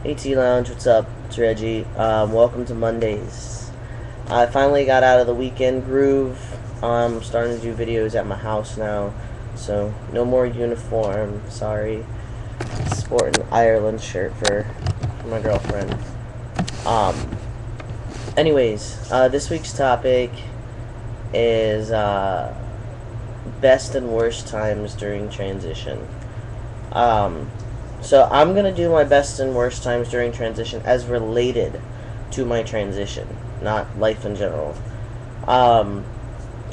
Hey TLounge, what's up? It's Reggie. Welcome to Mondays. I finally got out of the weekend groove. I'm starting to do videos at my house now, so no more uniform. Sorry, sporting Ireland shirt for my girlfriend. Um. Anyways, this week's topic is best and worst times during transition. Um, so I'm gonna do my best and worst times during transition as related to my transition, not life in general. Um,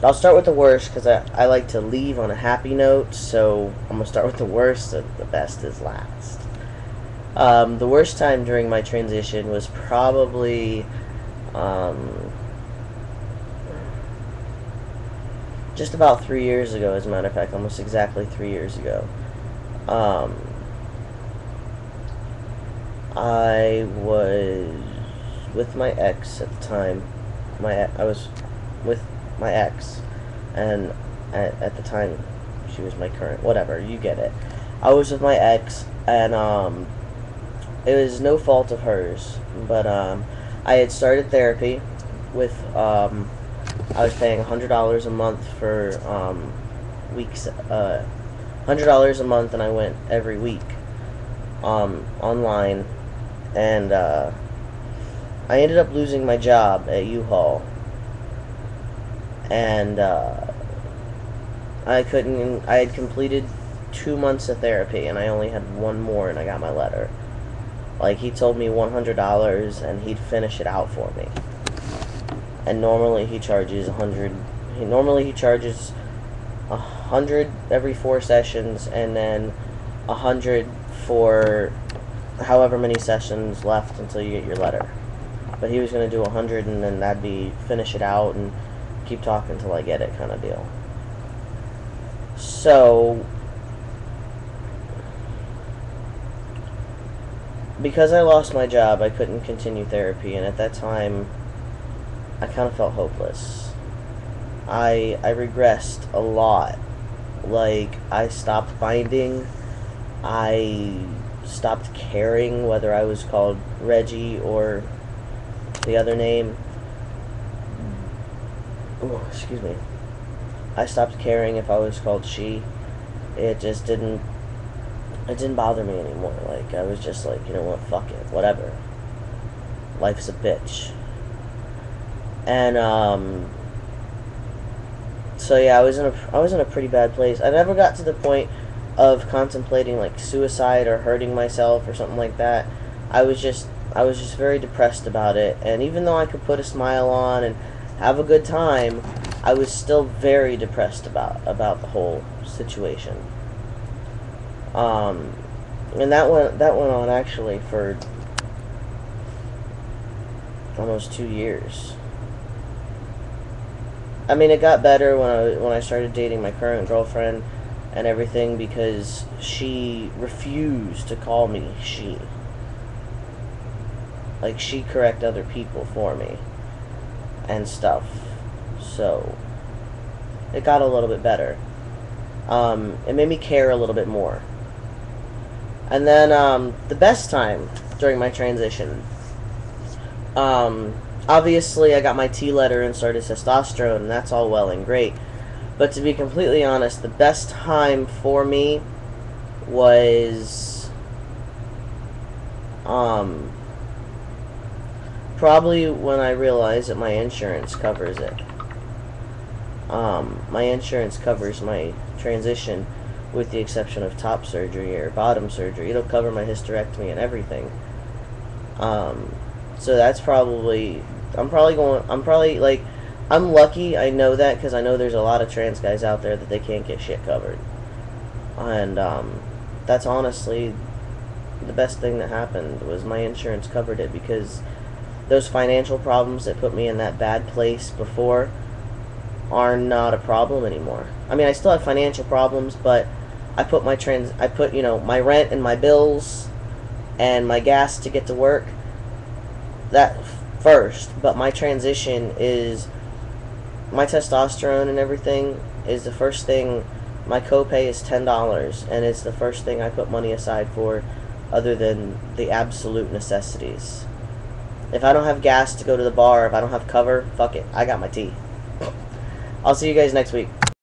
I'll start with the worst because I like to leave on a happy note. So I'm gonna start with the worst, and the best is last. The worst time during my transition was probably um, just about 3 years ago. As a matter of fact, almost exactly 3 years ago. Um, I was with my ex at the time. I was with my ex, and at the time, she was my current. Whatever, you get it. I was with my ex, and it was no fault of hers, but I had started therapy with I was paying $100 a month for weeks. $100 a month, and I went every week online, and I ended up losing my job at U-Haul, and I couldn't. I had completed 2 months of therapy, and I only had one more, and I got my letter. Like, he told me $100, and he'd finish it out for me. And normally he charges 100. Normally he charges 100 every 4 sessions, and then 100 for however many sessions left until you get your letter. But he was going to do 100, and then that'd be finish it out and keep talking till I get it kind of deal. So, because I lost my job, I couldn't continue therapy, and at that time, I kind of felt hopeless. I regressed a lot. Like, I stopped binding. I stopped caring whether I was called Reggie or the other name. Oh, excuse me. I stopped caring if I was called she. It just didn't. It didn't bother me anymore. Like, I was just like, you know what, fuck it, whatever. Life's a bitch. And so yeah, I was in a pretty bad place. I never got to the point of contemplating like suicide or hurting myself or something like that. I was just very depressed about it. And even though I could put a smile on and have a good time, I was still very depressed about the whole situation. And that went on actually for almost 2 years. I mean, it got better when I started dating my current girlfriend and everything, because she refused to call me she. Like, she correct other people for me and stuff. So it got a little bit better. It made me care a little bit more. And then the best time during my transition, obviously I got my T letter and started testosterone, and that's all well and great. But to be completely honest, the best time for me was probably when I realized that my insurance covers it. My insurance covers my transition, with the exception of top surgery or bottom surgery. It'll cover my hysterectomy and everything. So that's probably, I'm probably like, I'm lucky, I know that, because I know there's a lot of trans guys out there that they can't get shit covered. And that's honestly the best thing that happened, was my insurance covered it, because those financial problems that put me in that bad place before are not a problem anymore. I mean, I still have financial problems, but I put you know, my rent and my bills and my gas to get to work, that first. But my transition is my testosterone and everything is the first thing. My copay is $10, and it's the first thing I put money aside for other than the absolute necessities. If I don't have gas to go to the bar, if I don't have cover, fuck it. I got my tea. I'll see you guys next week.